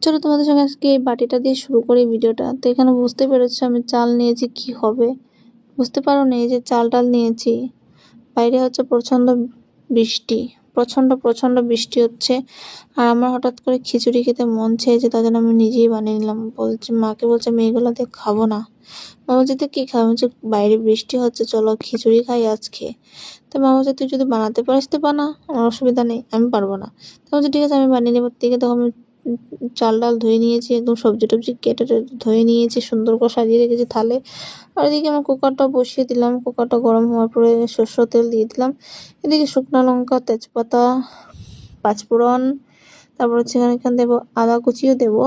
চলো তোমাদের সঙ্গে আজকে এই বাটিটা দিয়ে শুরু করি ভিডিওটা। তো এখানে বুঝতে পেরেছো আমি চাল নিয়েছি, কি হবে বুঝতে পারো না? এই যে চাল টাল নিয়েছি, বাইরে হচ্ছে প্রচন্ড বৃষ্টি, প্রচন্ড প্রচন্ড বৃষ্টি হচ্ছে। আর আমার হঠাৎ করে খিচুড়ি খেতে মন চেয়েছে, তার জন্য আমি নিজেই বানিয়ে নিলাম। বলছি, মাকে বলছে আমি এগুলো দিয়ে খাবো না। মা বলছে তুই কি খাবো? বলছে বাইরে বৃষ্টি হচ্ছে, চলো খিচুড়ি খাই আজকে। তো মা বলছে তুই যদি বানাতে পারিস তো বানা, আমার অসুবিধা নেই, আমি পারবো না। তো বলছে ঠিক আছে আমি বানিয়ে নেবো। থেকে তখন আমি চাল ডাল ধুয়ে নিয়েছি, একদম সবজি টবজি কেটে ধুয়ে নিয়েছি, সুন্দর করে সাজিয়ে রেখেছি থালে। আর এদিকে আমার কুকারটা বসিয়ে দিলাম, কুকারটা গরম হওয়ার পরে সরষের তেল দিয়ে দিলাম। এদিকে শুকনো লঙ্কা, তেজপাতা, পাঁচফোড়ন, তারপর হচ্ছে এখানে দেবো আদা কুচিও দেবো।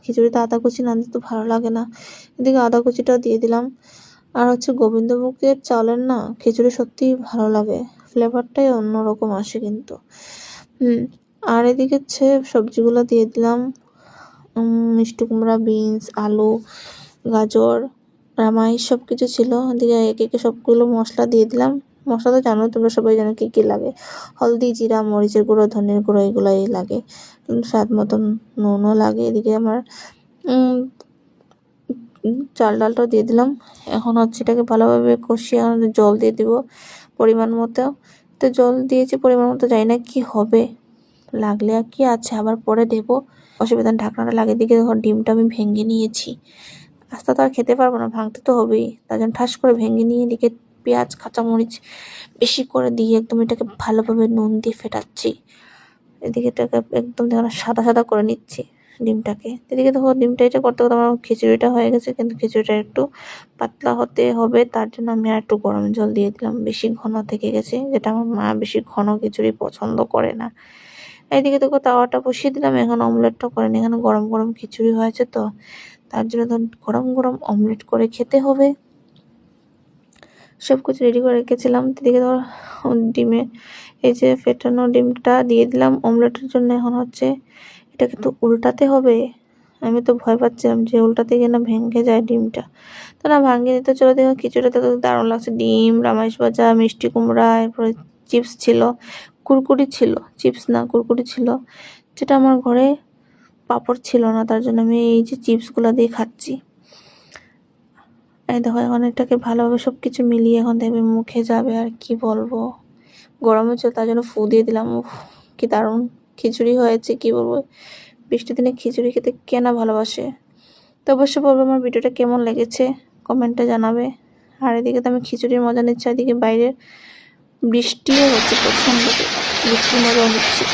খিচুড়িতে আদা কুচি না দিলে তো ভালো লাগে না। এদিকে আদা কুচিটাও দিয়ে দিলাম। আর হচ্ছে গোবিন্দভোগের চালের না খিচুড়ি সত্যিই ভালো লাগে, ফ্লেভারটাই অন্যরকম আসে কিন্তু। আর এদিকে হচ্ছে সবজিগুলো দিয়ে দিলাম, মিষ্টি কুমড়া, বিনস, আলু, গাজর, রামাই সব কিছু ছিল। এদিকে একে একে সবগুলো মশলা দিয়ে দিলাম। মশলা তো জানো, তোমরা সবাই জানো কি কি লাগে। হলদি, জিরা, মরিচের গুঁড়ো, ধনের গুঁড়ো এগুলাই লাগে। স্বাদ মতন নুনও লাগে। এদিকে আমার চাল ডালটাও দিয়ে দিলাম। এখন হচ্ছে এটাকে ভালোভাবে কষিয়ে জল দিয়ে দিব পরিমাণ মতো। তো জল দিয়েছি পরিমাণ মতো, জানি না কি হবে, লাগলে আর কি আছে, আবার পরে দেবো, অসুবিধা। ঢাকনাটা লাগিয়ে দিকে দেখো ডিমটা আমি ভেঙে নিয়েছি। আস্তে তো আর খেতে পারবো না, ভাঙতে তো হবেই, তার জন্য ঠাস করে ভেঙে নিয়ে এদিকে পেঁয়াজ, কাঁচামরিচ বেশি করে দিয়ে একদম এটাকে ভালোভাবে নুন দিয়ে ফেটাচ্ছি। এদিকে এটাকে একদম দেখো সাদা সাদা করে নিচ্ছি ডিমটাকে। এদিকে দেখো ডিমটা এটা করতে করতে আমার খিচুড়িটা হয়ে গেছে, কিন্তু খিচুড়িটা একটু পাতলা হতে হবে, তার জন্য আমি আর একটু গরম জল দিয়ে দিলাম। বেশি ঘন থেকে গেছে, যেটা আমার মা বেশি ঘন খিচুড়ি পছন্দ করে না। এইদিকে দেখো তাওয়াটা বসিয়ে দিলাম, এখন অমলেটটা করেন। এখানে গরম গরম খিচুড়ি হয়েছে, তো তার জন্য তো গরম গরম অমলেট করে খেতে হবে। সব কিছু রেডি করে রেখেছিলাম। এদিকে ধর ডিমে এই যে ফেটানো ডিমটা দিয়ে দিলাম অমলেটের জন্য। এখন হচ্ছে এটাকে তো উল্টাতে হবে। আমি তো ভয় পাচ্ছিলাম যে উল্টাতে গিয়ে না ভেঙে যায় ডিমটা, তো না ভাঙিয়ে দিতে। চলো দেখো খিচুড়িটা তো দারুণ লাগছে। ডিম, রামাইশ ভাজা, মিষ্টি কুমড়া, এরপরে চিপস ছিল, কুরকুরি ছিল, চিপস না কুরকুরি ছিল, যেটা আমার ঘরে পাঁপড় ছিল না, তার জন্য আমি এই যে চিপসগুলো দিয়ে খাচ্ছি। এই দেখো এখন এটাকে ভালোভাবে সব কিছু মিলিয়ে এখন দেখবে মুখে যাবে। আর কি বলবো, গরম হচ্ছে তার জন্য ফু দিয়ে দিলাম। উফ, কি দারুণ খিচুড়ি হয়েছে, কি বলবো। বৃষ্টির দিনে খিচুড়ি খেতে কে না ভালোবাসে। তো অবশ্যই বলবো আমার ভিডিওটা কেমন লেগেছে, কমেন্টে জানাবে। আর এদিকে তো আমি খিচুড়ির মজা নিচ্ছি, এদিকে বাইরে বৃষ্টিও হচ্ছে, প্রচন্ড বৃষ্টির মজা নিচ্ছি।